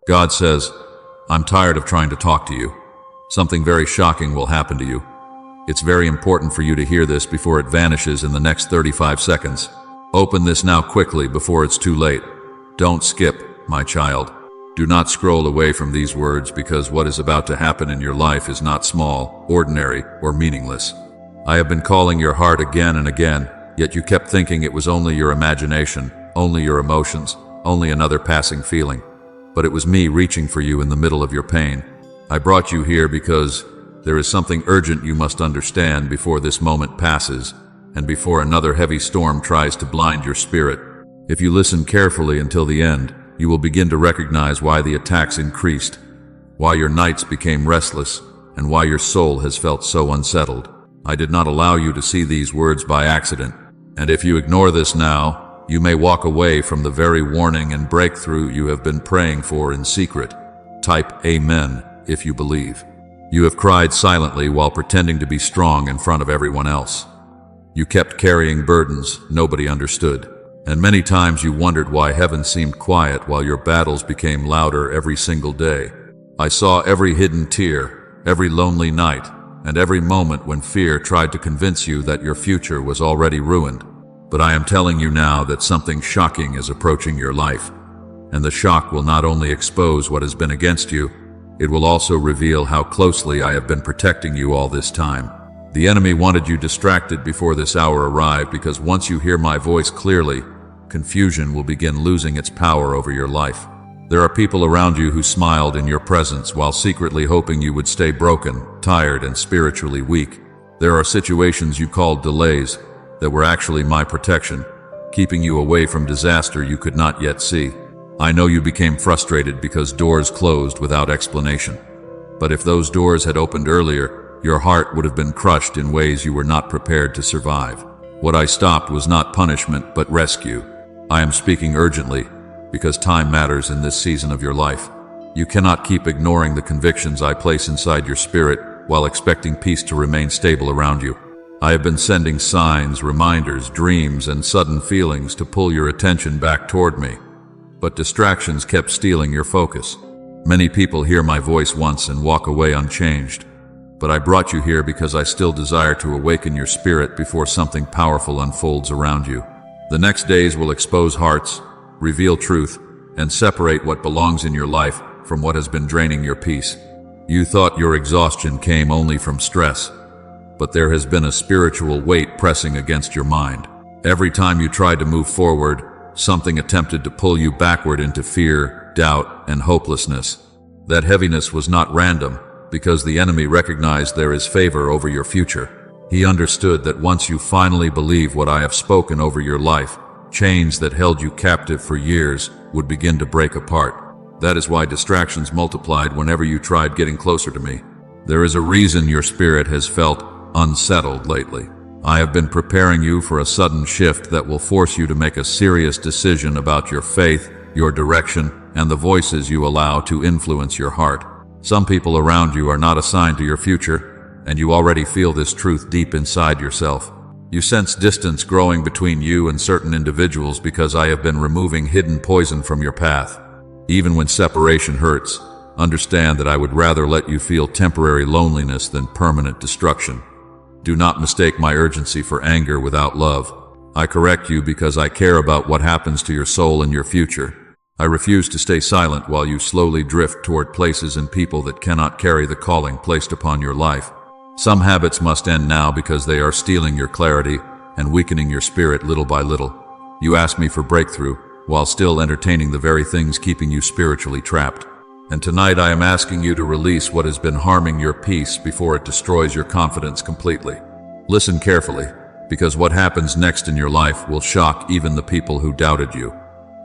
God says, I'm tired of trying to talk to you. Something very shocking will happen to you. It's very important for you to hear this before it vanishes in the next 35 seconds. Open this now quickly before it's too late. Don't skip, my child. Do not scroll away from these words because what is about to happen in your life is not small, ordinary, or meaningless. I have been calling your heart again and again, yet you kept thinking it was only your imagination, only your emotions, only another passing feeling. But it was me reaching for you in the middle of your pain. I brought you here because there is something urgent you must understand before this moment passes, and before another heavy storm tries to blind your spirit. If you listen carefully until the end, you will begin to recognize why the attacks increased, why your nights became restless, and why your soul has felt so unsettled. I did not allow you to see these words by accident, and if you ignore this now, you may walk away from the very warning and breakthrough you have been praying for in secret. Type Amen if you believe. You have cried silently while pretending to be strong in front of everyone else. You kept carrying burdens nobody understood, and many times you wondered why heaven seemed quiet while your battles became louder every single day. I saw every hidden tear, every lonely night, and every moment when fear tried to convince you that your future was already ruined. But I am telling you now that something shocking is approaching your life, and the shock will not only expose what has been against you, it will also reveal how closely I have been protecting you all this time. The enemy wanted you distracted before this hour arrived because once you hear my voice clearly, confusion will begin losing its power over your life. There are people around you who smiled in your presence while secretly hoping you would stay broken, tired, and spiritually weak. There are situations you called delays that were actually my protection, keeping you away from disaster you could not yet see. I know you became frustrated because doors closed without explanation. But if those doors had opened earlier, your heart would have been crushed in ways you were not prepared to survive. What I stopped was not punishment, but rescue. I am speaking urgently, because time matters in this season of your life. You cannot keep ignoring the convictions I place inside your spirit while expecting peace to remain stable around you. I have been sending signs, reminders, dreams, and sudden feelings to pull your attention back toward me. But distractions kept stealing your focus. Many people hear my voice once and walk away unchanged. But I brought you here because I still desire to awaken your spirit before something powerful unfolds around you. The next days will expose hearts, reveal truth, and separate what belongs in your life from what has been draining your peace. You thought your exhaustion came only from stress, but there has been a spiritual weight pressing against your mind. Every time you tried to move forward, something attempted to pull you backward into fear, doubt, and hopelessness. That heaviness was not random, because the enemy recognized there is favor over your future. He understood that once you finally believe what I have spoken over your life, chains that held you captive for years would begin to break apart. That is why distractions multiplied whenever you tried getting closer to me. There is a reason your spirit has felt unsettled lately. I have been preparing you for a sudden shift that will force you to make a serious decision about your faith, your direction, and the voices you allow to influence your heart. Some people around you are not assigned to your future, and you already feel this truth deep inside yourself. You sense distance growing between you and certain individuals because I have been removing hidden poison from your path. Even when separation hurts, understand that I would rather let you feel temporary loneliness than permanent destruction. Do not mistake my urgency for anger without love. I correct you because I care about what happens to your soul and your future. I refuse to stay silent while you slowly drift toward places and people that cannot carry the calling placed upon your life. Some habits must end now because they are stealing your clarity and weakening your spirit little by little. You ask me for breakthrough while still entertaining the very things keeping you spiritually trapped. And tonight I am asking you to release what has been harming your peace before it destroys your confidence completely. Listen carefully, because what happens next in your life will shock even the people who doubted you.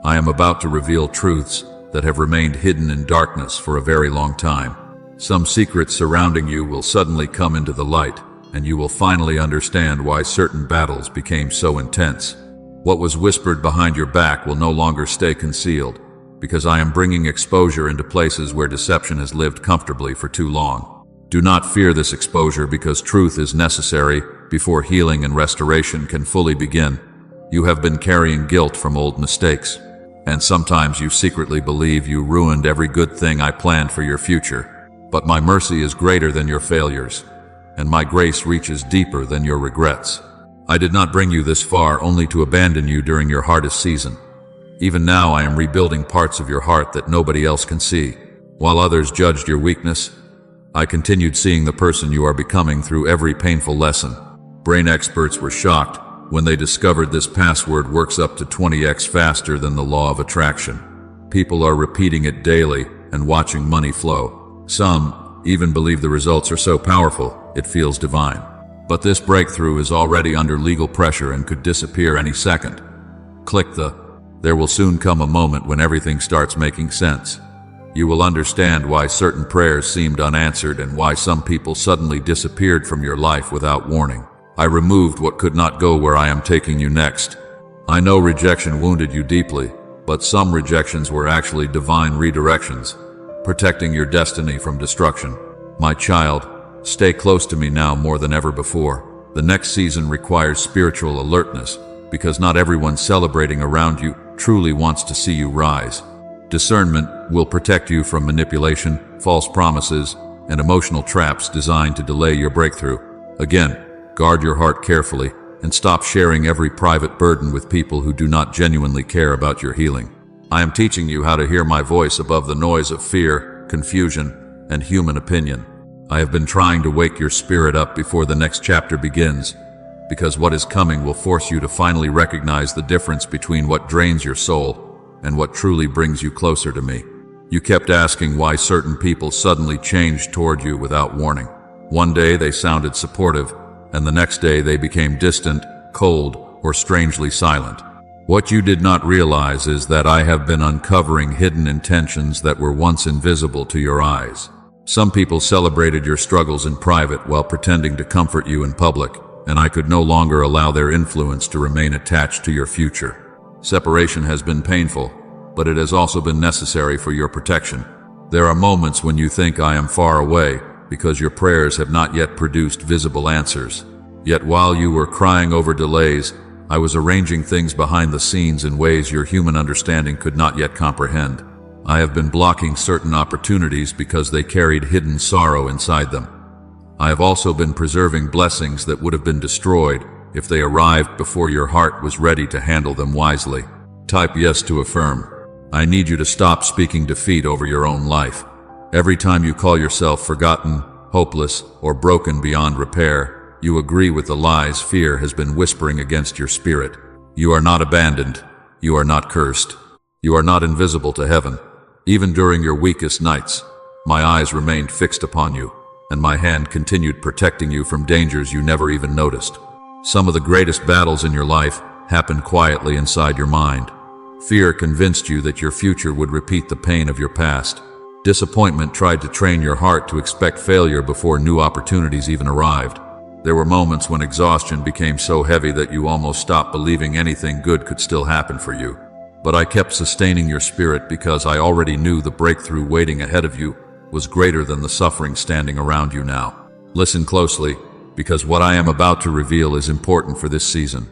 I am about to reveal truths that have remained hidden in darkness for a very long time. Some secrets surrounding you will suddenly come into the light, and you will finally understand why certain battles became so intense. What was whispered behind your back will no longer stay concealed, because I am bringing exposure into places where deception has lived comfortably for too long. Do not fear this exposure because truth is necessary before healing and restoration can fully begin. You have been carrying guilt from old mistakes. And sometimes you secretly believe you ruined every good thing I planned for your future. But my mercy is greater than your failures, and my grace reaches deeper than your regrets. I did not bring you this far only to abandon you during your hardest season. Even now I am rebuilding parts of your heart that nobody else can see. While others judged your weakness, I continued seeing the person you are becoming through every painful lesson. Brain experts were shocked when they discovered this password works up to 20x faster than the law of attraction. People are repeating it daily and watching money flow. Some even believe the results are so powerful, it feels divine. But this breakthrough is already under legal pressure and could disappear any second. Click the "There will soon come a moment when everything starts making sense." You will understand why certain prayers seemed unanswered and why some people suddenly disappeared from your life without warning. I removed what could not go where I am taking you next. I know rejection wounded you deeply, but some rejections were actually divine redirections, protecting your destiny from destruction. My child, stay close to me now more than ever before. The next season requires spiritual alertness, because not everyone celebrating around you truly wants to see you rise. Discernment will protect you from manipulation, false promises, and emotional traps designed to delay your breakthrough. Again, guard your heart carefully and stop sharing every private burden with people who do not genuinely care about your healing. I am teaching you how to hear my voice above the noise of fear, confusion, and human opinion. I have been trying to wake your spirit up before the next chapter begins, because what is coming will force you to finally recognize the difference between what drains your soul and what truly brings you closer to me. You kept asking why certain people suddenly changed toward you without warning. One day they sounded supportive, and the next day they became distant, cold, or strangely silent. What you did not realize is that I have been uncovering hidden intentions that were once invisible to your eyes. Some people celebrated your struggles in private while pretending to comfort you in public, and I could no longer allow their influence to remain attached to your future. Separation has been painful, but it has also been necessary for your protection. There are moments when you think I am far away because your prayers have not yet produced visible answers. Yet while you were crying over delays, I was arranging things behind the scenes in ways your human understanding could not yet comprehend. I have been blocking certain opportunities because they carried hidden sorrow inside them. I have also been preserving blessings that would have been destroyed if they arrived before your heart was ready to handle them wisely. Type yes to affirm. I need you to stop speaking defeat over your own life. Every time you call yourself forgotten, hopeless, or broken beyond repair, you agree with the lies fear has been whispering against your spirit. You are not abandoned. You are not cursed. You are not invisible to heaven. Even during your weakest nights, my eyes remained fixed upon you, and my hand continued protecting you from dangers you never even noticed. Some of the greatest battles in your life happened quietly inside your mind. Fear convinced you that your future would repeat the pain of your past. Disappointment tried to train your heart to expect failure before new opportunities even arrived. There were moments when exhaustion became so heavy that you almost stopped believing anything good could still happen for you. But I kept sustaining your spirit because I already knew the breakthrough waiting ahead of you was greater than the suffering standing around you now. Listen closely, because what I am about to reveal is important for this season.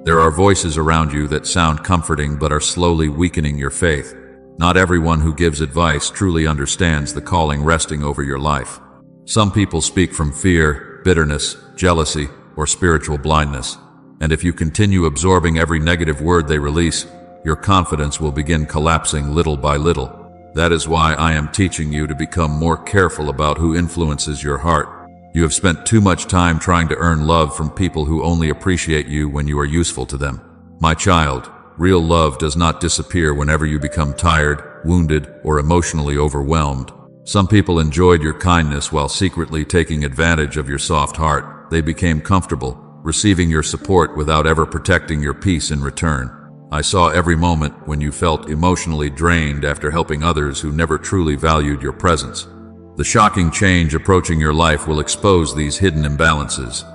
There are voices around you that sound comforting but are slowly weakening your faith. Not everyone who gives advice truly understands the calling resting over your life. Some people speak from fear, bitterness, jealousy, or spiritual blindness. And if you continue absorbing every negative word they release, your confidence will begin collapsing little by little. That is why I am teaching you to become more careful about who influences your heart. You have spent too much time trying to earn love from people who only appreciate you when you are useful to them. My child, real love does not disappear whenever you become tired, wounded, or emotionally overwhelmed. Some people enjoyed your kindness while secretly taking advantage of your soft heart. They became comfortable, receiving your support without ever protecting your peace in return. I saw every moment when you felt emotionally drained after helping others who never truly valued your presence. The shocking change approaching your life will expose these hidden imbalances.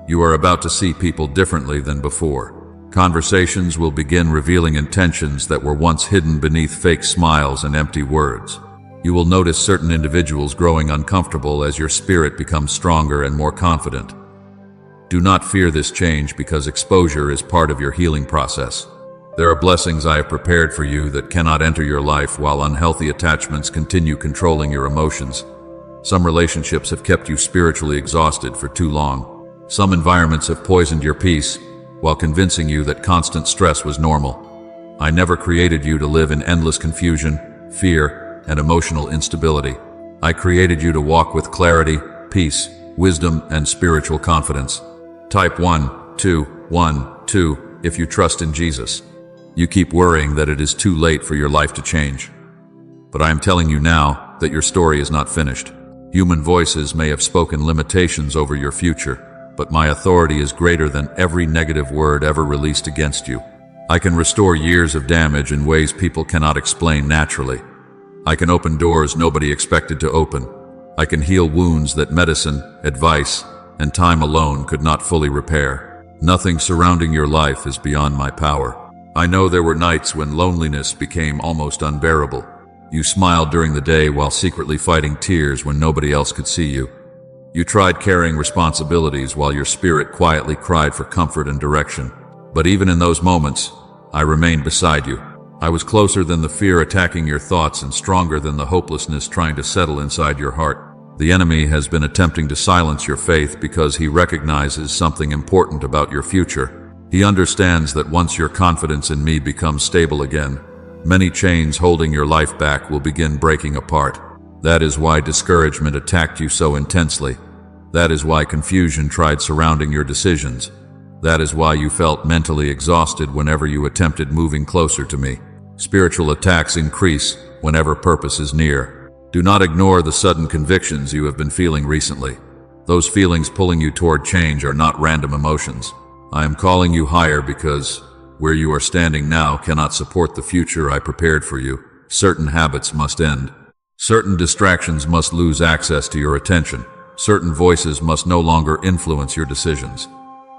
You are about to see people differently than before. Conversations will begin revealing intentions that were once hidden beneath fake smiles and empty words. You will notice certain individuals growing uncomfortable as your spirit becomes stronger and more confident. Do not fear this change because exposure is part of your healing process. There are blessings I have prepared for you that cannot enter your life while unhealthy attachments continue controlling your emotions. Some relationships have kept you spiritually exhausted for too long. Some environments have poisoned your peace while convincing you that constant stress was normal. I never created you to live in endless confusion, fear, and emotional instability. I created you to walk with clarity, peace, wisdom, and spiritual confidence. Type 1, 2, 1, 2 if you trust in Jesus. You keep worrying that it is too late for your life to change. But I am telling you now that your story is not finished. Human voices may have spoken limitations over your future, but my authority is greater than every negative word ever released against you. I can restore years of damage in ways people cannot explain naturally. I can open doors nobody expected to open. I can heal wounds that medicine, advice, and time alone could not fully repair. Nothing surrounding your life is beyond my power. I know there were nights when loneliness became almost unbearable. You smiled during the day while secretly fighting tears when nobody else could see you. You tried carrying responsibilities while your spirit quietly cried for comfort and direction. But even in those moments, I remained beside you. I was closer than the fear attacking your thoughts and stronger than the hopelessness trying to settle inside your heart. The enemy has been attempting to silence your faith because he recognizes something important about your future. He understands that once your confidence in me becomes stable again, many chains holding your life back will begin breaking apart. That is why discouragement attacked you so intensely. That is why confusion tried surrounding your decisions. That is why you felt mentally exhausted whenever you attempted moving closer to me. Spiritual attacks increase whenever purpose is near. Do not ignore the sudden convictions you have been feeling recently. Those feelings pulling you toward change are not random emotions. I am calling you higher because where you are standing now cannot support the future I prepared for you. Certain habits must end. Certain distractions must lose access to your attention. Certain voices must no longer influence your decisions.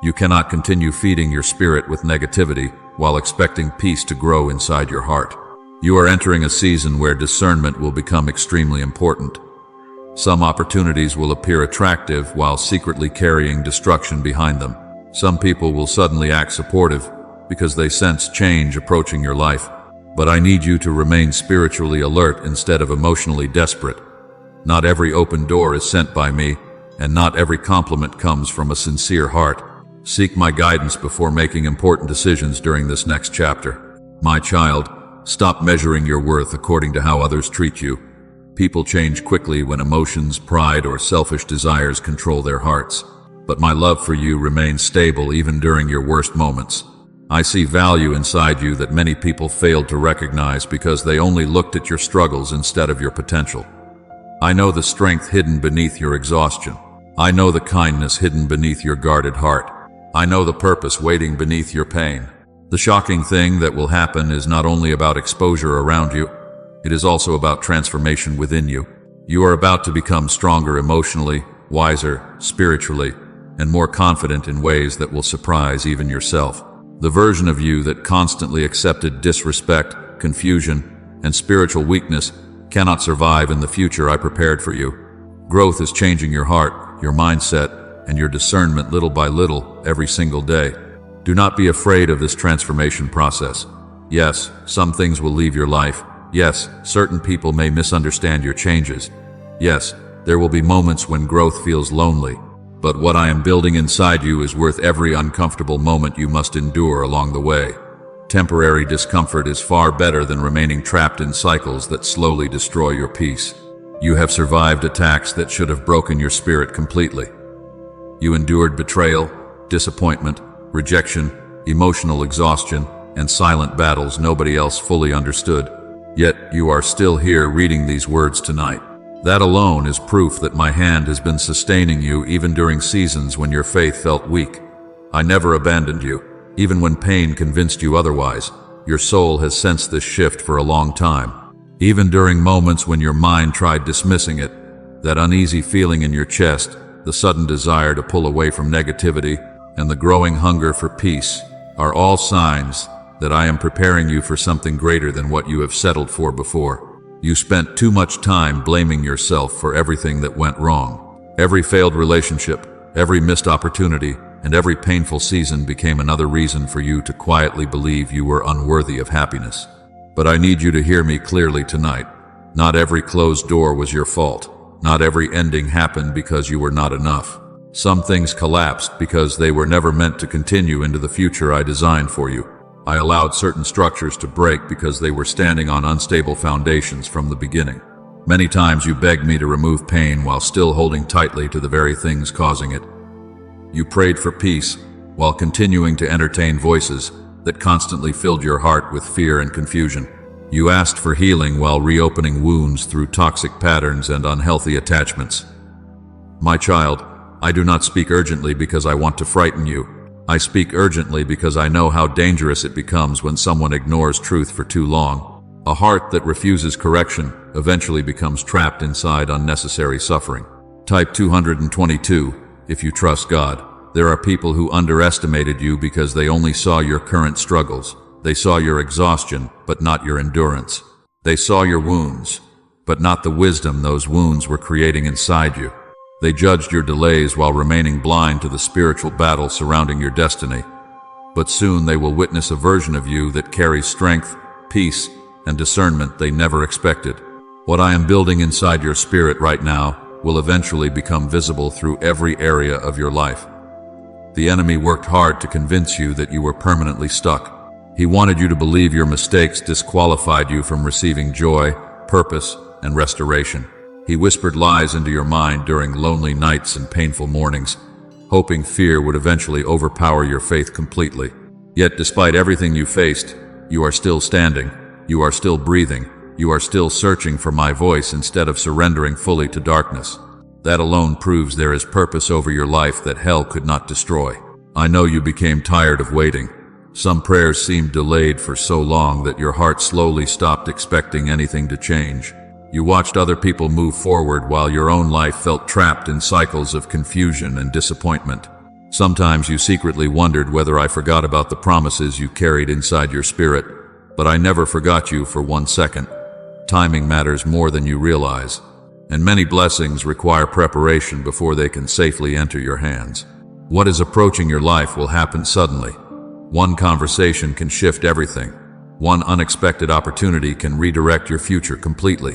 You cannot continue feeding your spirit with negativity while expecting peace to grow inside your heart. You are entering a season where discernment will become extremely important. Some opportunities will appear attractive while secretly carrying destruction behind them. Some people will suddenly act supportive because they sense change approaching your life. But I need you to remain spiritually alert instead of emotionally desperate. Not every open door is sent by me, and not every compliment comes from a sincere heart. Seek my guidance before making important decisions during this next chapter. My child, stop measuring your worth according to how others treat you. People change quickly when emotions, pride, or selfish desires control their hearts. But my love for you remains stable even during your worst moments. I see value inside you that many people failed to recognize because they only looked at your struggles instead of your potential. I know the strength hidden beneath your exhaustion. I know the kindness hidden beneath your guarded heart. I know the purpose waiting beneath your pain. The shocking thing that will happen is not only about exposure around you, it is also about transformation within you. You are about to become stronger emotionally, wiser, spiritually, and more confident in ways that will surprise even yourself. The version of you that constantly accepted disrespect, confusion, and spiritual weakness cannot survive in the future I prepared for you. Growth is changing your heart, your mindset, and your discernment little by little every single day. Do not be afraid of this transformation process. Yes, some things will leave your life. Yes, certain people may misunderstand your changes. Yes, there will be moments when growth feels lonely. But what I am building inside you is worth every uncomfortable moment you must endure along the way. Temporary discomfort is far better than remaining trapped in cycles that slowly destroy your peace. You have survived attacks that should have broken your spirit completely. You endured betrayal, disappointment, rejection, emotional exhaustion, and silent battles nobody else fully understood. Yet you are still here reading these words tonight. That alone is proof that my hand has been sustaining you even during seasons when your faith felt weak. I never abandoned you, even when pain convinced you otherwise. Your soul has sensed this shift for a long time. Even during moments when your mind tried dismissing it, that uneasy feeling in your chest, the sudden desire to pull away from negativity, and the growing hunger for peace are all signs that I am preparing you for something greater than what you have settled for before. You spent too much time blaming yourself for everything that went wrong. Every failed relationship, every missed opportunity, and every painful season became another reason for you to quietly believe you were unworthy of happiness. But I need you to hear me clearly tonight. Not every closed door was your fault. Not every ending happened because you were not enough. Some things collapsed because they were never meant to continue into the future I designed for you. I allowed certain structures to break because they were standing on unstable foundations from the beginning. Many times you begged me to remove pain while still holding tightly to the very things causing it. You prayed for peace while continuing to entertain voices that constantly filled your heart with fear and confusion. You asked for healing while reopening wounds through toxic patterns and unhealthy attachments. My child, I do not speak urgently because I want to frighten you. I speak urgently because I know how dangerous it becomes when someone ignores truth for too long. A heart that refuses correction eventually becomes trapped inside unnecessary suffering. Type 222, if you trust God. There are people who underestimated you because they only saw your current struggles. They saw your exhaustion, but not your endurance. They saw your wounds, but not the wisdom those wounds were creating inside you. They judged your delays while remaining blind to the spiritual battle surrounding your destiny. But soon they will witness a version of you that carries strength, peace, and discernment they never expected. What I am building inside your spirit right now will eventually become visible through every area of your life. The enemy worked hard to convince you that you were permanently stuck. He wanted you to believe your mistakes disqualified you from receiving joy, purpose, and restoration. He whispered lies into your mind during lonely nights and painful mornings, hoping fear would eventually overpower your faith completely. Yet despite everything you faced, you are still standing, you are still breathing, you are still searching for my voice instead of surrendering fully to darkness. That alone proves there is purpose over your life that hell could not destroy. I know you became tired of waiting. Some prayers seemed delayed for so long that your heart slowly stopped expecting anything to change. You watched other people move forward while your own life felt trapped in cycles of confusion and disappointment. Sometimes you secretly wondered whether I forgot about the promises you carried inside your spirit, but I never forgot you for 1 second. Timing matters more than you realize, and many blessings require preparation before they can safely enter your hands. What is approaching your life will happen suddenly. One conversation can shift everything. One unexpected opportunity can redirect your future completely.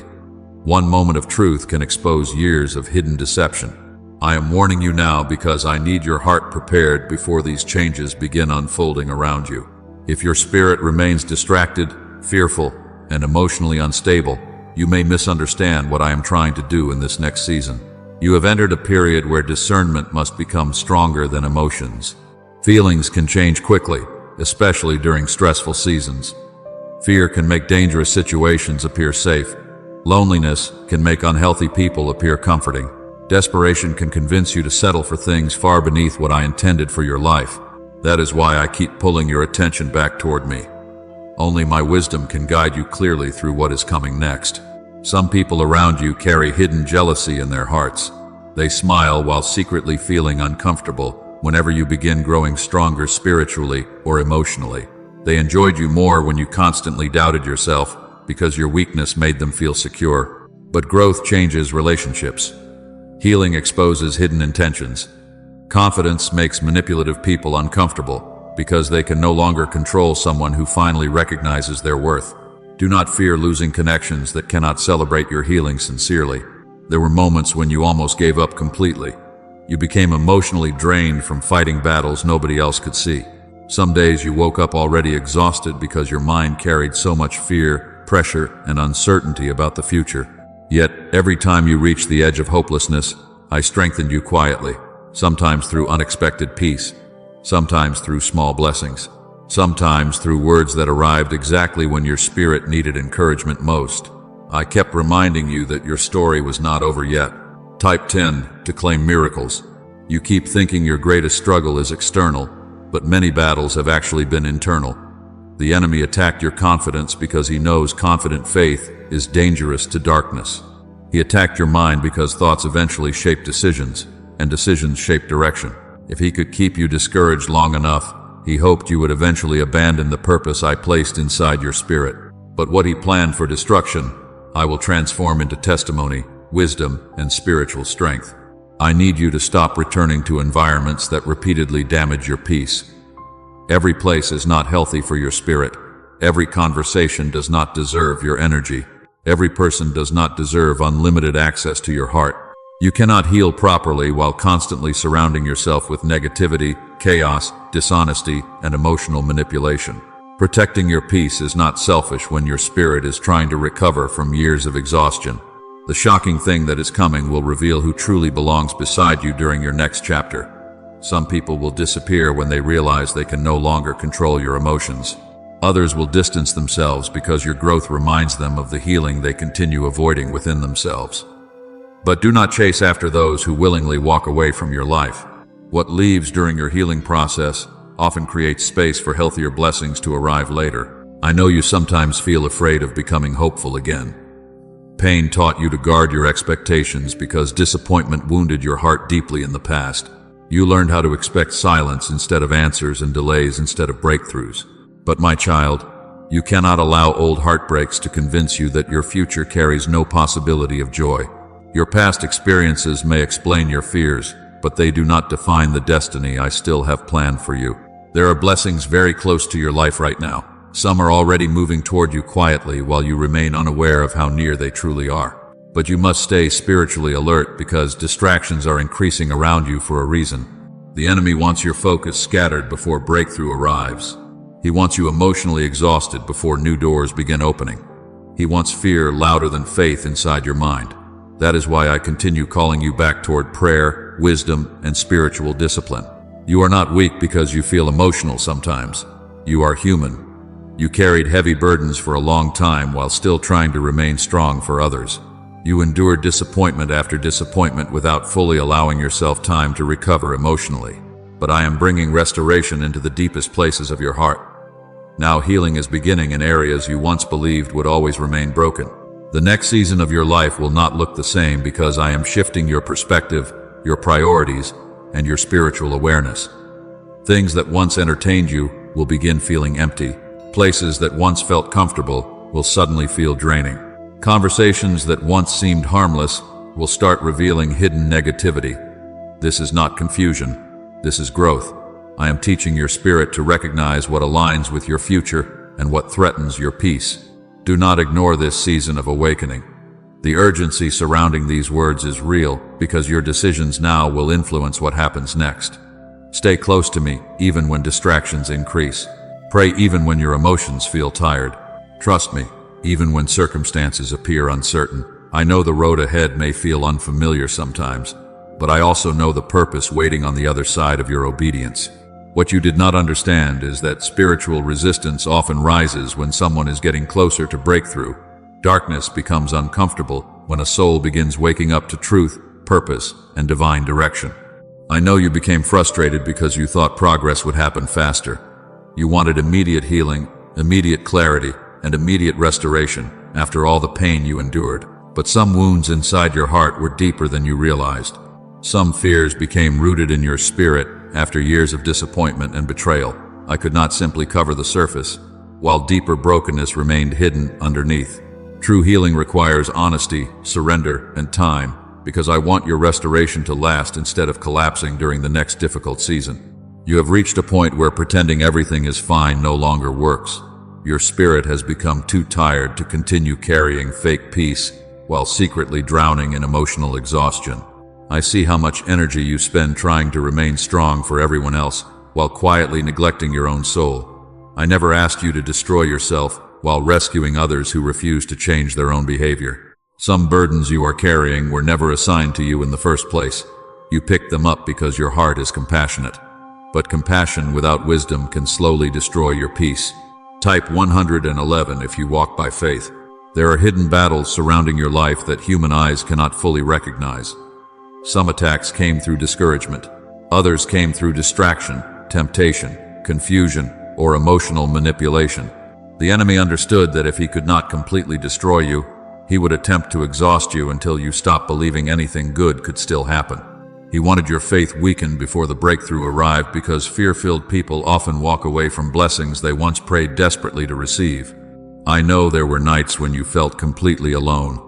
One moment of truth can expose years of hidden deception. I am warning you now because I need your heart prepared before these changes begin unfolding around you. If your spirit remains distracted, fearful, and emotionally unstable, you may misunderstand what I am trying to do in this next season. You have entered a period where discernment must become stronger than emotions. Feelings can change quickly, especially during stressful seasons. Fear can make dangerous situations appear safe. Loneliness can make unhealthy people appear comforting. Desperation can convince you to settle for things far beneath what I intended for your life. That is why I keep pulling your attention back toward me. Only my wisdom can guide you clearly through what is coming next. Some people around you carry hidden jealousy in their hearts. They smile while secretly feeling uncomfortable whenever you begin growing stronger spiritually or emotionally. They enjoyed you more when you constantly doubted yourself because your weakness made them feel secure. But growth changes relationships. Healing exposes hidden intentions. Confidence makes manipulative people uncomfortable because they can no longer control someone who finally recognizes their worth. Do not fear losing connections that cannot celebrate your healing sincerely. There were moments when you almost gave up completely. You became emotionally drained from fighting battles nobody else could see. Some days you woke up already exhausted because your mind carried so much fear, pressure, and uncertainty about the future. Yet, every time you reached the edge of hopelessness, I strengthened you quietly, sometimes through unexpected peace, sometimes through small blessings, sometimes through words that arrived exactly when your spirit needed encouragement most. I kept reminding you that your story was not over yet. Type 10 to claim miracles. You keep thinking your greatest struggle is external, but many battles have actually been internal. The enemy attacked your confidence because he knows confident faith is dangerous to darkness. He attacked your mind because thoughts eventually shape decisions, and decisions shape direction. If he could keep you discouraged long enough, he hoped you would eventually abandon the purpose I placed inside your spirit. But what he planned for destruction, I will transform into testimony, wisdom, and spiritual strength. I need you to stop returning to environments that repeatedly damage your peace. Every place is not healthy for your spirit. Every conversation does not deserve your energy. Every person does not deserve unlimited access to your heart. You cannot heal properly while constantly surrounding yourself with negativity, chaos, dishonesty, and emotional manipulation. Protecting your peace is not selfish when your spirit is trying to recover from years of exhaustion. The shocking thing that is coming will reveal who truly belongs beside you during your next chapter. Some people will disappear when they realize they can no longer control your emotions. Others will distance themselves because your growth reminds them of the healing they continue avoiding within themselves. But do not chase after those who willingly walk away from your life. What leaves during your healing process often creates space for healthier blessings to arrive later. I know you sometimes feel afraid of becoming hopeful again. Pain taught you to guard your expectations because disappointment wounded your heart deeply in the past. You learned how to expect silence instead of answers and delays instead of breakthroughs. But my child, you cannot allow old heartbreaks to convince you that your future carries no possibility of joy. Your past experiences may explain your fears, but they do not define the destiny I still have planned for you. There are blessings very close to your life right now. Some are already moving toward you quietly while you remain unaware of how near they truly are. But you must stay spiritually alert because distractions are increasing around you for a reason. The enemy wants your focus scattered before breakthrough arrives. He wants you emotionally exhausted before new doors begin opening. He wants fear louder than faith inside your mind. That is why I continue calling you back toward prayer, wisdom, and spiritual discipline. You are not weak because you feel emotional sometimes. You are human. You carried heavy burdens for a long time while still trying to remain strong for others. You endured disappointment after disappointment without fully allowing yourself time to recover emotionally. But I am bringing restoration into the deepest places of your heart. Now healing is beginning in areas you once believed would always remain broken. The next season of your life will not look the same because I am shifting your perspective, your priorities, and your spiritual awareness. Things that once entertained you will begin feeling empty. Places that once felt comfortable will suddenly feel draining. Conversations that once seemed harmless will start revealing hidden negativity. This is not confusion. This is growth. I am teaching your spirit to recognize what aligns with your future and what threatens your peace. Do not ignore this season of awakening. The urgency surrounding these words is real because your decisions now will influence what happens next. Stay close to me even when distractions increase. Pray even when your emotions feel tired. Trust me, even when circumstances appear uncertain. I know the road ahead may feel unfamiliar sometimes, but I also know the purpose waiting on the other side of your obedience. What you did not understand is that spiritual resistance often rises when someone is getting closer to breakthrough. Darkness becomes uncomfortable when a soul begins waking up to truth, purpose, and divine direction. I know you became frustrated because you thought progress would happen faster. You wanted immediate healing, immediate clarity, and immediate restoration after all the pain you endured. But some wounds inside your heart were deeper than you realized. Some fears became rooted in your spirit after years of disappointment and betrayal. I could not simply cover the surface, while deeper brokenness remained hidden underneath. True healing requires honesty, surrender, and time, because I want your restoration to last instead of collapsing during the next difficult season. You have reached a point where pretending everything is fine no longer works. Your spirit has become too tired to continue carrying fake peace while secretly drowning in emotional exhaustion. I see how much energy you spend trying to remain strong for everyone else while quietly neglecting your own soul. I never asked you to destroy yourself while rescuing others who refuse to change their own behavior. Some burdens you are carrying were never assigned to you in the first place. You picked them up because your heart is compassionate. But compassion without wisdom can slowly destroy your peace. Type 111 if you walk by faith. There are hidden battles surrounding your life that human eyes cannot fully recognize. Some attacks came through discouragement. Others came through distraction, temptation, confusion, or emotional manipulation. The enemy understood that if he could not completely destroy you, he would attempt to exhaust you until you stopped believing anything good could still happen. He wanted your faith weakened before the breakthrough arrived because fear-filled people often walk away from blessings they once prayed desperately to receive. I know there were nights when you felt completely alone.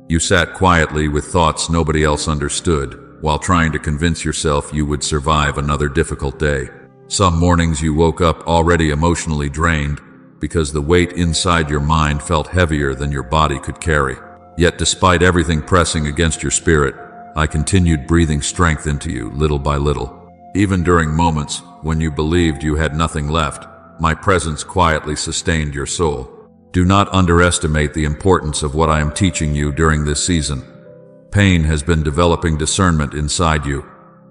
You sat quietly with thoughts nobody else understood, while trying to convince yourself you would survive another difficult day. Some mornings you woke up already emotionally drained because the weight inside your mind felt heavier than your body could carry. Yet despite everything pressing against your spirit, I continued breathing strength into you little by little. Even during moments when you believed you had nothing left, my presence quietly sustained your soul. Do not underestimate the importance of what I am teaching you during this season. Pain has been developing discernment inside you.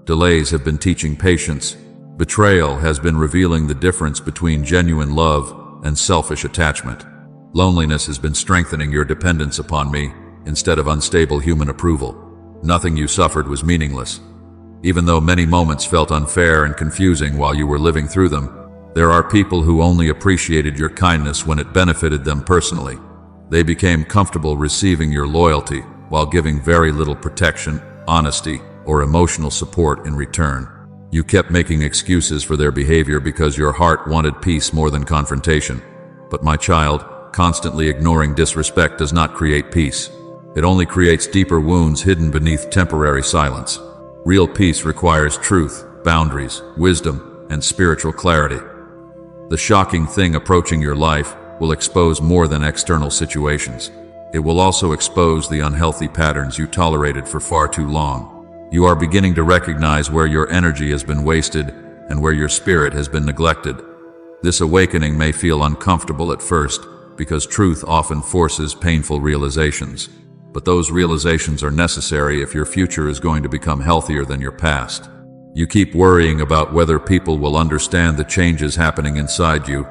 Delays have been teaching patience. Betrayal has been revealing the difference between genuine love and selfish attachment. Loneliness has been strengthening your dependence upon me instead of unstable human approval. Nothing you suffered was meaningless. Even though many moments felt unfair and confusing while you were living through them, there are people who only appreciated your kindness when it benefited them personally. They became comfortable receiving your loyalty while giving very little protection, honesty, or emotional support in return. You kept making excuses for their behavior because your heart wanted peace more than confrontation. But my child, constantly ignoring disrespect does not create peace. It only creates deeper wounds hidden beneath temporary silence. Real peace requires truth, boundaries, wisdom, and spiritual clarity. The shocking thing approaching your life will expose more than external situations. It will also expose the unhealthy patterns you tolerated for far too long. You are beginning to recognize where your energy has been wasted and where your spirit has been neglected. This awakening may feel uncomfortable at first because truth often forces painful realizations. But those realizations are necessary if your future is going to become healthier than your past. You keep worrying about whether people will understand the changes happening inside you.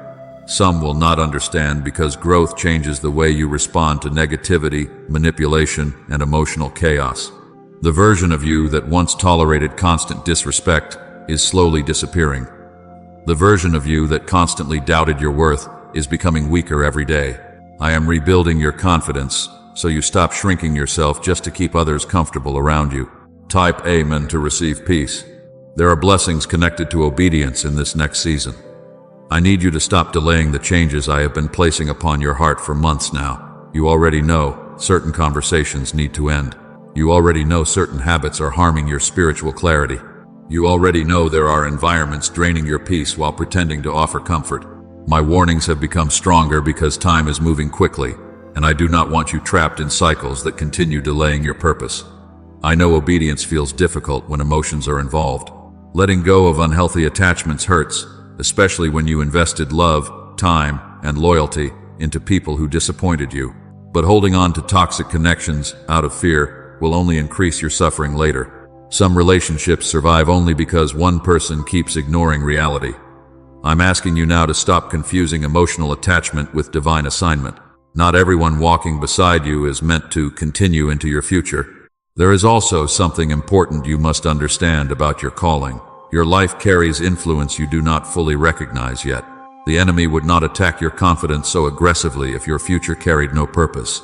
Some will not understand because growth changes the way you respond to negativity, manipulation, and emotional chaos. The version of you that once tolerated constant disrespect is slowly disappearing. The version of you that constantly doubted your worth is becoming weaker every day. I am rebuilding your confidence so you stop shrinking yourself just to keep others comfortable around you. Type Amen to receive peace. There are blessings connected to obedience in this next season. I need you to stop delaying the changes I have been placing upon your heart for months now. You already know certain conversations need to end. You already know certain habits are harming your spiritual clarity. You already know there are environments draining your peace while pretending to offer comfort. My warnings have become stronger because time is moving quickly, and I do not want you trapped in cycles that continue delaying your purpose. I know obedience feels difficult when emotions are involved. Letting go of unhealthy attachments hurts, especially when you invested love, time, and loyalty into people who disappointed you. But holding on to toxic connections out of fear will only increase your suffering later. Some relationships survive only because one person keeps ignoring reality. I'm asking you now to stop confusing emotional attachment with divine assignment. Not everyone walking beside you is meant to continue into your future. There is also something important you must understand about your calling. Your life carries influence you do not fully recognize yet. The enemy would not attack your confidence so aggressively if your future carried no purpose.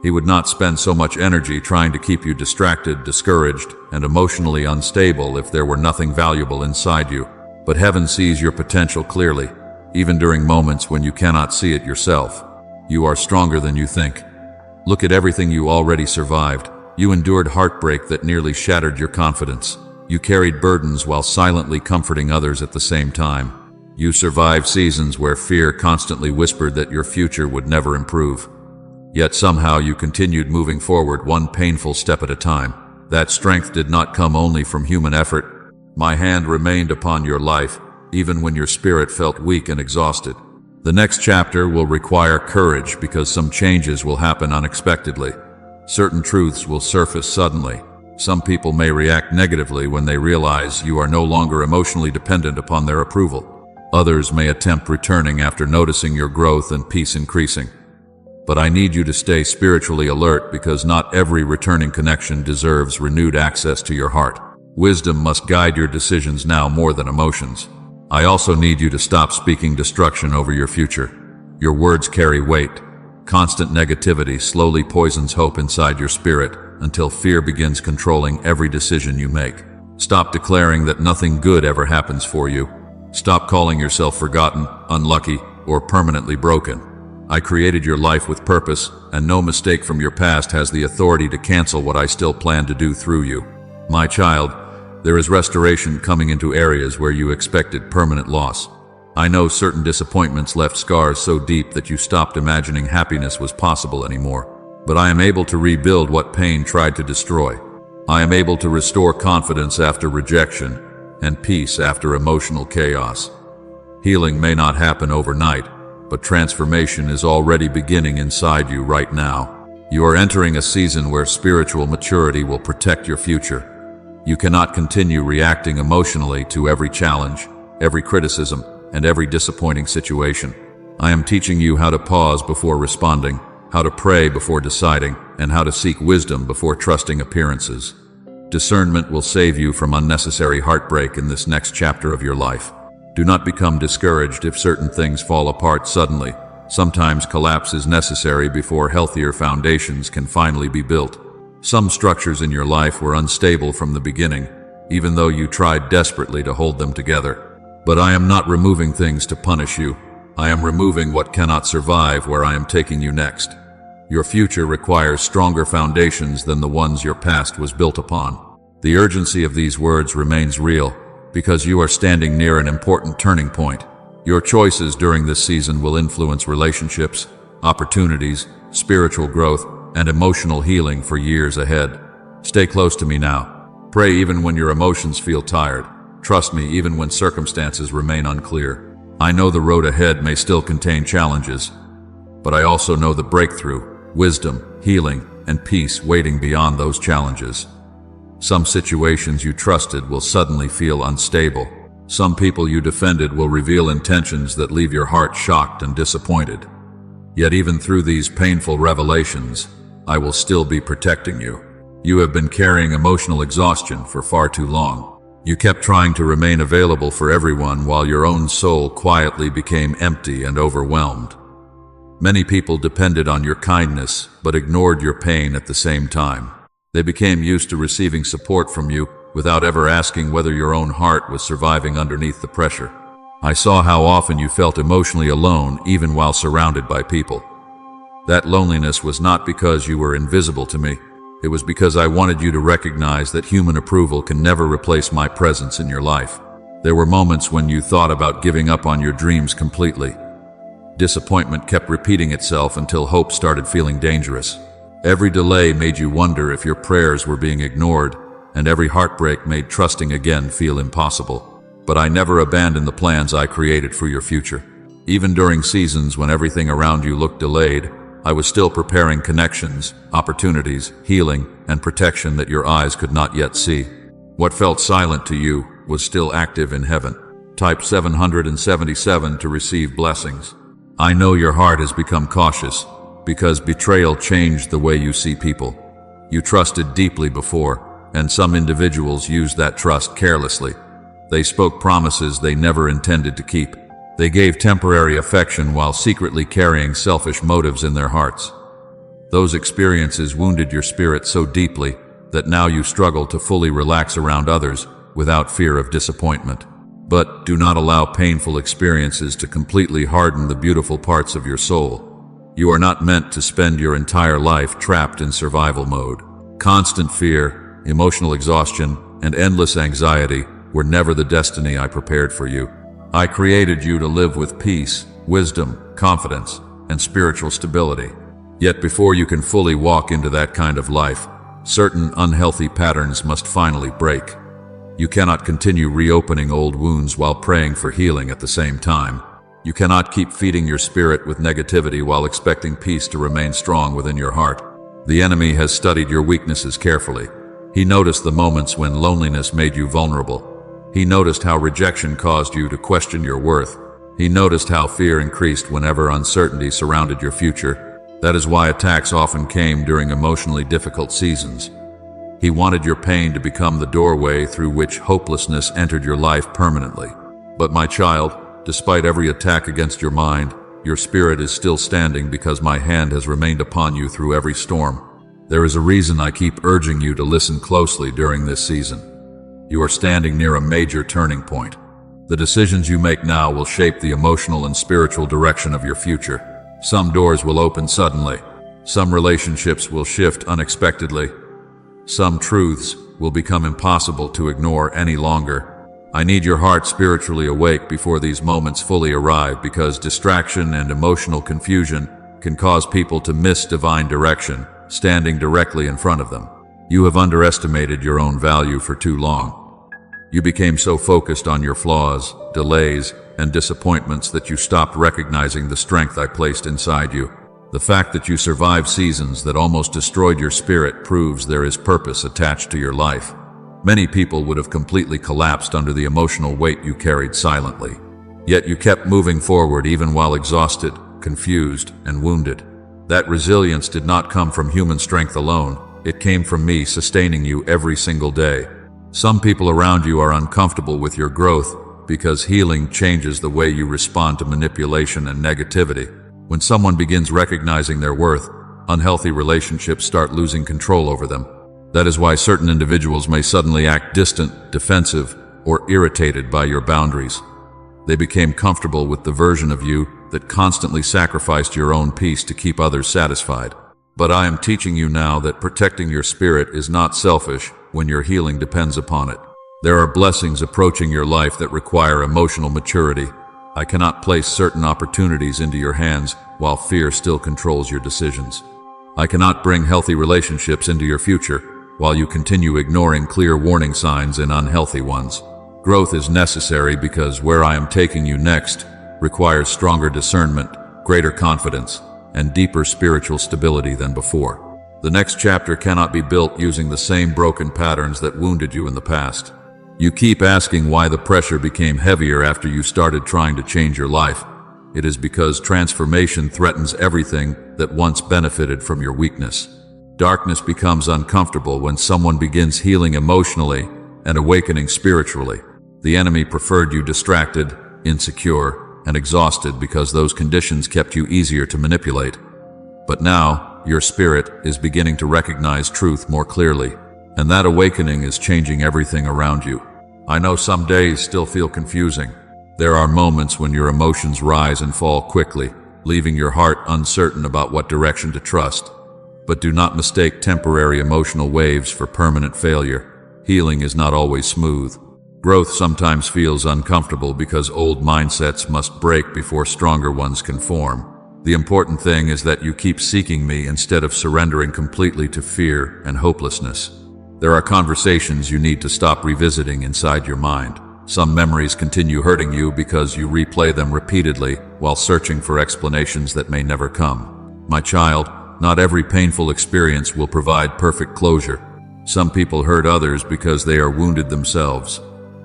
He would not spend so much energy trying to keep you distracted, discouraged, and emotionally unstable if there were nothing valuable inside you. But heaven sees your potential clearly, even during moments when you cannot see it yourself. You are stronger than you think. Look at everything you already survived. You endured heartbreak that nearly shattered your confidence. You carried burdens while silently comforting others at the same time. You survived seasons where fear constantly whispered that your future would never improve. Yet somehow you continued moving forward one painful step at a time. That strength did not come only from human effort. My hand remained upon your life, even when your spirit felt weak and exhausted. The next chapter will require courage because some changes will happen unexpectedly. Certain truths will surface suddenly. Some people may react negatively when they realize you are no longer emotionally dependent upon their approval. Others may attempt returning after noticing your growth and peace increasing. But I need you to stay spiritually alert because not every returning connection deserves renewed access to your heart. Wisdom must guide your decisions now more than emotions. I also need you to stop speaking destruction over your future. Your words carry weight. Constant negativity slowly poisons hope inside your spirit until fear begins controlling every decision you make. Stop declaring that nothing good ever happens for you. Stop calling yourself forgotten, unlucky, or permanently broken. I created your life with purpose, and no mistake from your past has the authority to cancel what I still plan to do through you. My child, there is restoration coming into areas where you expected permanent loss. I know certain disappointments left scars so deep that you stopped imagining happiness was possible anymore. But I am able to rebuild what pain tried to destroy. I am able to restore confidence after rejection and peace after emotional chaos. Healing may not happen overnight, but transformation is already beginning inside you right now. You are entering a season where spiritual maturity will protect your future. You cannot continue reacting emotionally to every challenge, every criticism, and every disappointing situation. I am teaching you how to pause before responding, how to pray before deciding, and how to seek wisdom before trusting appearances. Discernment will save you from unnecessary heartbreak in this next chapter of your life. Do not become discouraged if certain things fall apart suddenly. Sometimes collapse is necessary before healthier foundations can finally be built. Some structures in your life were unstable from the beginning, even though you tried desperately to hold them together. But I am not removing things to punish you. I am removing what cannot survive where I am taking you next. Your future requires stronger foundations than the ones your past was built upon. The urgency of these words remains real, because you are standing near an important turning point. Your choices during this season will influence relationships, opportunities, spiritual growth, and emotional healing for years ahead. Stay close to me now. Pray even when your emotions feel tired. Trust me even when circumstances remain unclear. I know the road ahead may still contain challenges, but I also know the breakthrough, wisdom, healing, and peace waiting beyond those challenges. Some situations you trusted will suddenly feel unstable. Some people you defended will reveal intentions that leave your heart shocked and disappointed. Yet even through these painful revelations, I will still be protecting you. You have been carrying emotional exhaustion for far too long. You kept trying to remain available for everyone while your own soul quietly became empty and overwhelmed. Many people depended on your kindness, but ignored your pain at the same time. They became used to receiving support from you without ever asking whether your own heart was surviving underneath the pressure. I saw how often you felt emotionally alone even while surrounded by people. That loneliness was not because you were invisible to me. It was because I wanted you to recognize that human approval can never replace my presence in your life. There were moments when you thought about giving up on your dreams completely. Disappointment kept repeating itself until hope started feeling dangerous. Every delay made you wonder if your prayers were being ignored, and every heartbreak made trusting again feel impossible. But I never abandoned the plans I created for your future. Even during seasons when everything around you looked delayed, I was still preparing connections, opportunities, healing, and protection that your eyes could not yet see. What felt silent to you was still active in heaven. Type 777 to receive blessings. I know your heart has become cautious, because betrayal changed the way you see people. You trusted deeply before, and some individuals used that trust carelessly. They spoke promises they never intended to keep. They gave temporary affection while secretly carrying selfish motives in their hearts. Those experiences wounded your spirit so deeply that now you struggle to fully relax around others without fear of disappointment. But do not allow painful experiences to completely harden the beautiful parts of your soul. You are not meant to spend your entire life trapped in survival mode. Constant fear, emotional exhaustion, and endless anxiety were never the destiny I prepared for you. I created you to live with peace, wisdom, confidence, and spiritual stability. Yet before you can fully walk into that kind of life, certain unhealthy patterns must finally break. You cannot continue reopening old wounds while praying for healing at the same time. You cannot keep feeding your spirit with negativity while expecting peace to remain strong within your heart. The enemy has studied your weaknesses carefully. He noticed the moments when loneliness made you vulnerable. He noticed how rejection caused you to question your worth. He noticed how fear increased whenever uncertainty surrounded your future. That is why attacks often came during emotionally difficult seasons. He wanted your pain to become the doorway through which hopelessness entered your life permanently. But my child, despite every attack against your mind, your spirit is still standing because my hand has remained upon you through every storm. There is a reason I keep urging you to listen closely during this season. You are standing near a major turning point. The decisions you make now will shape the emotional and spiritual direction of your future. Some doors will open suddenly. Some relationships will shift unexpectedly. Some truths will become impossible to ignore any longer. I need your heart spiritually awake before these moments fully arrive, because distraction and emotional confusion can cause people to miss divine direction, standing directly in front of them. You have underestimated your own value for too long. You became so focused on your flaws, delays, and disappointments that you stopped recognizing the strength I placed inside you. The fact that you survived seasons that almost destroyed your spirit proves there is purpose attached to your life. Many people would have completely collapsed under the emotional weight you carried silently. Yet you kept moving forward even while exhausted, confused, and wounded. That resilience did not come from human strength alone. It came from me sustaining you every single day. Some people around you are uncomfortable with your growth because healing changes the way you respond to manipulation and negativity. When someone begins recognizing their worth, unhealthy relationships start losing control over them. That is why certain individuals may suddenly act distant, defensive, or irritated by your boundaries. They became comfortable with the version of you that constantly sacrificed your own peace to keep others satisfied. But I am teaching you now that protecting your spirit is not selfish when your healing depends upon it. There are blessings approaching your life that require emotional maturity. I cannot place certain opportunities into your hands while fear still controls your decisions. I cannot bring healthy relationships into your future while you continue ignoring clear warning signs in unhealthy ones. Growth is necessary because where I am taking you next requires stronger discernment, greater confidence, and deeper spiritual stability than before. The next chapter cannot be built using the same broken patterns that wounded you in the past. You keep asking why the pressure became heavier after you started trying to change your life. It is because transformation threatens everything that once benefited from your weakness. Darkness becomes uncomfortable when someone begins healing emotionally and awakening spiritually. The enemy preferred you distracted, insecure, and exhausted because those conditions kept you easier to manipulate. But now, your spirit is beginning to recognize truth more clearly, and that awakening is changing everything around you. I know some days still feel confusing. There are moments when your emotions rise and fall quickly, leaving your heart uncertain about what direction to trust. But do not mistake temporary emotional waves for permanent failure. Healing is not always smooth. Growth sometimes feels uncomfortable because old mindsets must break before stronger ones can form. The important thing is that you keep seeking me instead of surrendering completely to fear and hopelessness. There are conversations you need to stop revisiting inside your mind. Some memories continue hurting you because you replay them repeatedly while searching for explanations that may never come. My child, not every painful experience will provide perfect closure. Some people hurt others because they are wounded themselves.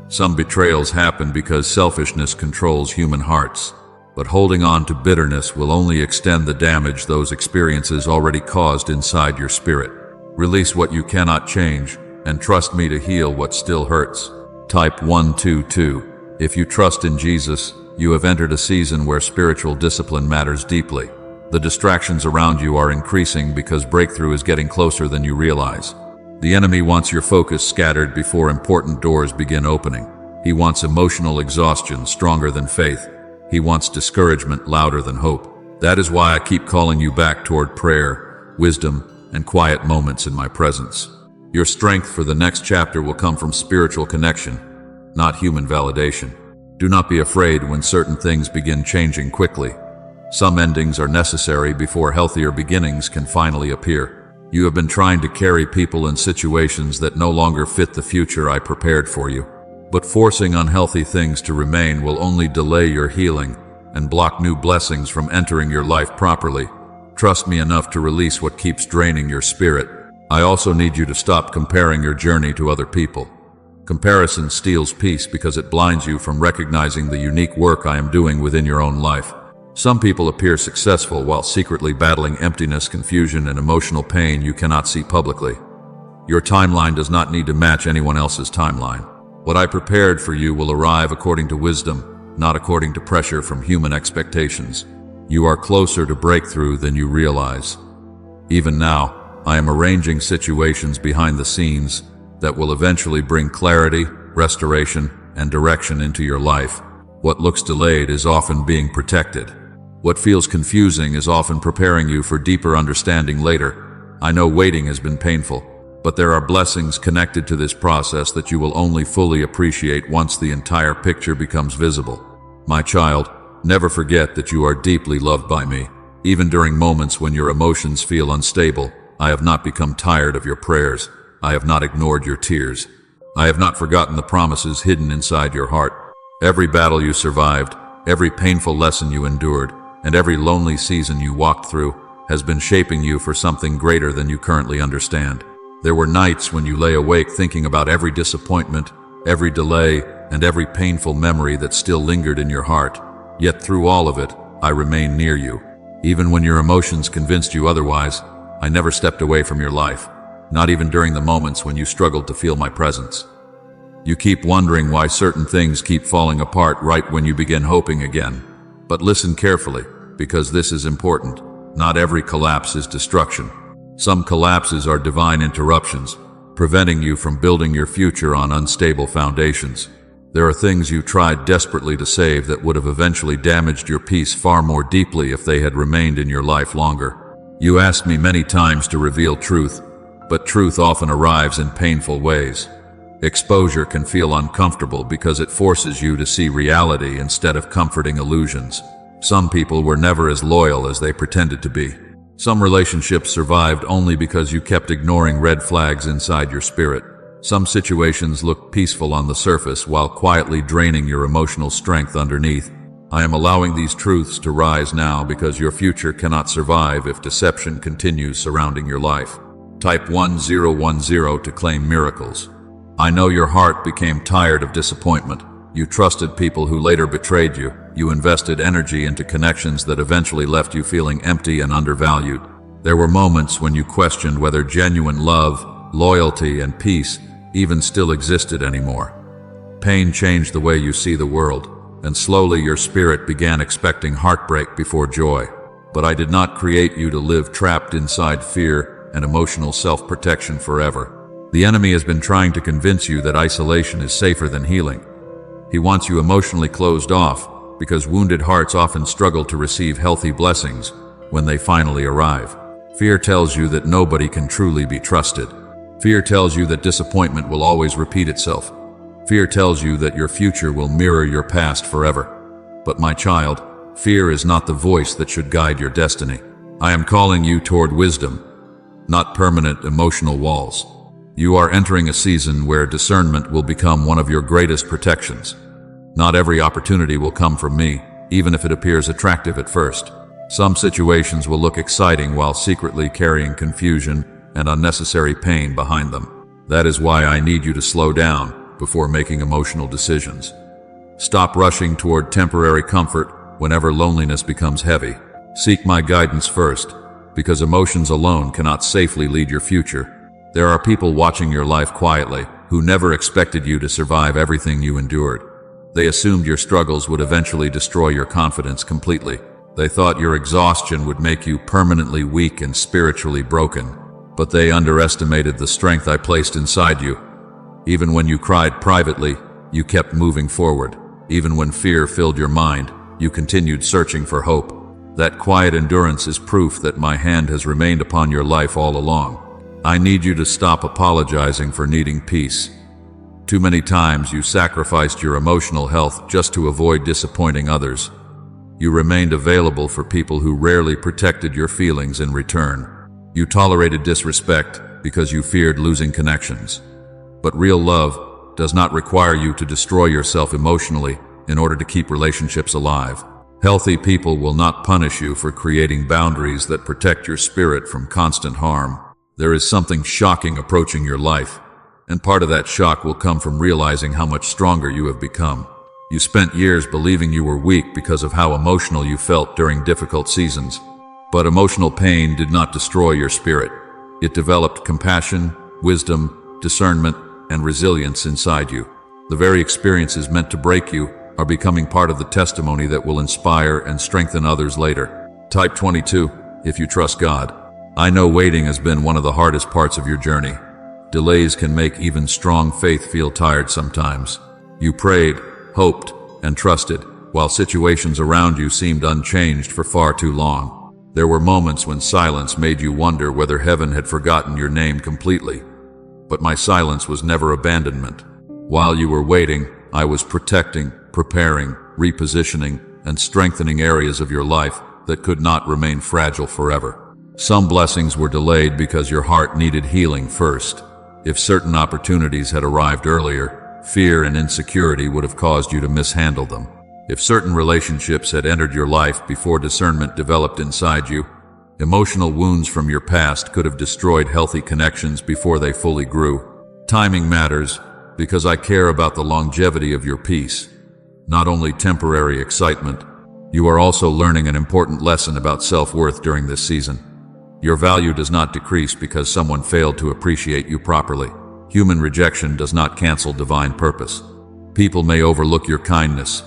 Some betrayals happen because selfishness controls human hearts. But holding on to bitterness will only extend the damage those experiences already caused inside your spirit. Release what you cannot change, and trust me to heal what still hurts. Type 122. If you trust in Jesus, you have entered a season where spiritual discipline matters deeply. The distractions around you are increasing because breakthrough is getting closer than you realize. The enemy wants your focus scattered before important doors begin opening. He wants emotional exhaustion stronger than faith. He wants discouragement louder than hope. That is why I keep calling you back toward prayer, wisdom, and quiet moments in my presence. Your strength for the next chapter will come from spiritual connection, not human validation. Do not be afraid when certain things begin changing quickly. Some endings are necessary before healthier beginnings can finally appear. You have been trying to carry people in situations that no longer fit the future I prepared for you. But forcing unhealthy things to remain will only delay your healing and block new blessings from entering your life properly. Trust me enough to release what keeps draining your spirit. I also need you to stop comparing your journey to other people. Comparison steals peace because it blinds you from recognizing the unique work I am doing within your own life. Some people appear successful while secretly battling emptiness, confusion, and emotional pain you cannot see publicly. Your timeline does not need to match anyone else's timeline. What I prepared for you will arrive according to wisdom, not according to pressure from human expectations. You are closer to breakthrough than you realize. Even now, I am arranging situations behind the scenes that will eventually bring clarity, restoration, and direction into your life. What looks delayed is often being protected. What feels confusing is often preparing you for deeper understanding later. I know waiting has been painful, But there are blessings connected to this process that you will only fully appreciate once the entire picture becomes visible. My child, never forget that you are deeply loved by me. Even during moments when your emotions feel unstable, I have not become tired of your prayers. I have not ignored your tears. I have not forgotten the promises hidden inside your heart. Every battle you survived, every painful lesson you endured, and every lonely season you walked through has been shaping you for something greater than you currently understand. There were nights when you lay awake thinking about every disappointment, every delay, and every painful memory that still lingered in your heart. Yet through all of it, I remained near you. Even when your emotions convinced you otherwise, I never stepped away from your life, not even during the moments when you struggled to feel my presence. You keep wondering why certain things keep falling apart right when you begin hoping again. But listen carefully, because this is important. Not every collapse is destruction. Some collapses are divine interruptions, preventing you from building your future on unstable foundations. There are things you tried desperately to save that would have eventually damaged your peace far more deeply if they had remained in your life longer. You asked me many times to reveal truth, but truth often arrives in painful ways. Exposure can feel uncomfortable because it forces you to see reality instead of comforting illusions. Some people were never as loyal as they pretended to be. Some relationships survived only because you kept ignoring red flags inside your spirit. Some situations looked peaceful on the surface while quietly draining your emotional strength underneath. I am allowing these truths to rise now because your future cannot survive if deception continues surrounding your life. Type 1010 to claim miracles. I know your heart became tired of disappointment. You trusted people who later betrayed you. You invested energy into connections that eventually left you feeling empty and undervalued. There were moments when you questioned whether genuine love, loyalty, and peace even still existed anymore. Pain changed the way you see the world, and slowly your spirit began expecting heartbreak before joy. But I did not create you to live trapped inside fear and emotional self-protection forever. The enemy has been trying to convince you that isolation is safer than healing. He wants you emotionally closed off because wounded hearts often struggle to receive healthy blessings when they finally arrive. Fear tells you that nobody can truly be trusted. Fear tells you that disappointment will always repeat itself. Fear tells you that your future will mirror your past forever. But my child, fear is not the voice that should guide your destiny. I am calling you toward wisdom, not permanent emotional walls. You are entering a season where discernment will become one of your greatest protections. Not every opportunity will come from me, even if it appears attractive at first. Some situations will look exciting while secretly carrying confusion and unnecessary pain behind them. That is why I need you to slow down before making emotional decisions. Stop rushing toward temporary comfort whenever loneliness becomes heavy. Seek my guidance first, because emotions alone cannot safely lead your future. There are people watching your life quietly who never expected you to survive everything you endured. They assumed your struggles would eventually destroy your confidence completely. They thought your exhaustion would make you permanently weak and spiritually broken. But they underestimated the strength I placed inside you. Even when you cried privately, you kept moving forward. Even when fear filled your mind, you continued searching for hope. That quiet endurance is proof that my hand has remained upon your life all along. I need you to stop apologizing for needing peace. Too many times you sacrificed your emotional health just to avoid disappointing others. You remained available for people who rarely protected your feelings in return. You tolerated disrespect because you feared losing connections. But real love does not require you to destroy yourself emotionally in order to keep relationships alive. Healthy people will not punish you for creating boundaries that protect your spirit from constant harm. There is something shocking approaching your life, and part of that shock will come from realizing how much stronger you have become. You spent years believing you were weak because of how emotional you felt during difficult seasons. But emotional pain did not destroy your spirit. It developed compassion, wisdom, discernment, and resilience inside you. The very experiences meant to break you are becoming part of the testimony that will inspire and strengthen others later. Type 22, if you trust God. I know waiting has been one of the hardest parts of your journey. Delays can make even strong faith feel tired sometimes. You prayed, hoped, and trusted, while situations around you seemed unchanged for far too long. There were moments when silence made you wonder whether heaven had forgotten your name completely. But my silence was never abandonment. While you were waiting, I was protecting, preparing, repositioning, and strengthening areas of your life that could not remain fragile forever. Some blessings were delayed because your heart needed healing first. If certain opportunities had arrived earlier, fear and insecurity would have caused you to mishandle them. If certain relationships had entered your life before discernment developed inside you, emotional wounds from your past could have destroyed healthy connections before they fully grew. Timing matters because I care about the longevity of your peace, not only temporary excitement. You are also learning an important lesson about self-worth during this season. Your value does not decrease because someone failed to appreciate you properly. Human rejection does not cancel divine purpose. People may overlook your kindness,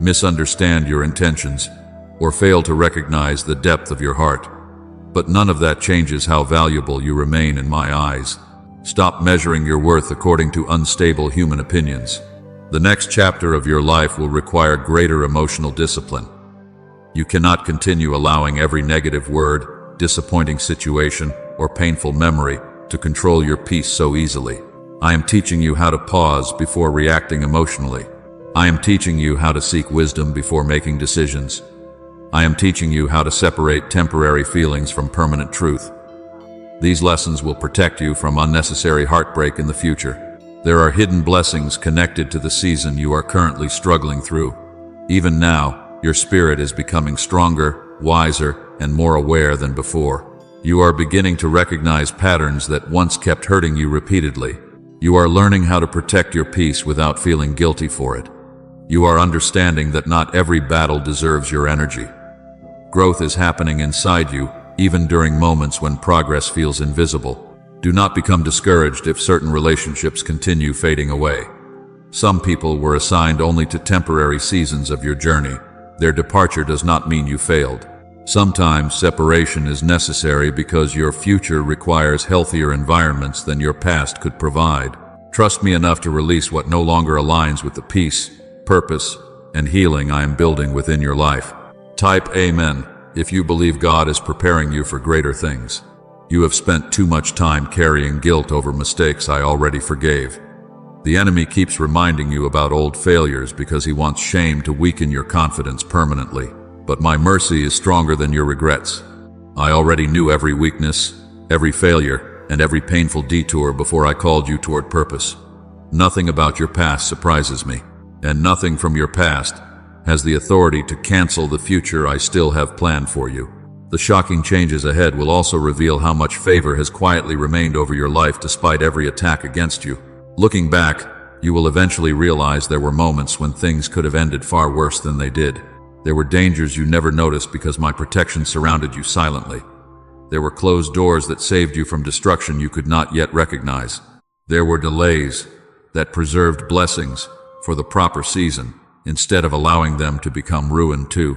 misunderstand your intentions, or fail to recognize the depth of your heart. But none of that changes how valuable you remain in my eyes. Stop measuring your worth according to unstable human opinions. The next chapter of your life will require greater emotional discipline. You cannot continue allowing every negative word, disappointing situation, or painful memory to control your peace so easily. I am teaching you how to pause before reacting emotionally. I am teaching you how to seek wisdom before making decisions. I am teaching you how to separate temporary feelings from permanent truth. These lessons will protect you from unnecessary heartbreak in the future. There are hidden blessings connected to the season you are currently struggling through. Even now, your spirit is becoming stronger, wiser, and more aware than before. You are beginning to recognize patterns that once kept hurting you repeatedly. You are learning how to protect your peace without feeling guilty for it. You are understanding that not every battle deserves your energy. Growth is happening inside you, even during moments when progress feels invisible. Do not become discouraged if certain relationships continue fading away. Some people were assigned only to temporary seasons of your journey. Their departure does not mean you failed. Sometimes separation is necessary because your future requires healthier environments than your past could provide. Trust me enough to release what no longer aligns with the peace, purpose, and healing I am building within your life. Type Amen if you believe God is preparing you for greater things. You have spent too much time carrying guilt over mistakes I already forgave. The enemy keeps reminding you about old failures because he wants shame to weaken your confidence permanently. But my mercy is stronger than your regrets. I already knew every weakness, every failure, and every painful detour before I called you toward purpose. Nothing about your past surprises me, and nothing from your past has the authority to cancel the future I still have planned for you. The shocking changes ahead will also reveal how much favor has quietly remained over your life despite every attack against you. Looking back, you will eventually realize there were moments when things could have ended far worse than they did. There were dangers you never noticed because my protection surrounded you silently. There were closed doors that saved you from destruction you could not yet recognize. There were delays that preserved blessings for the proper season, instead of allowing them to become ruin too.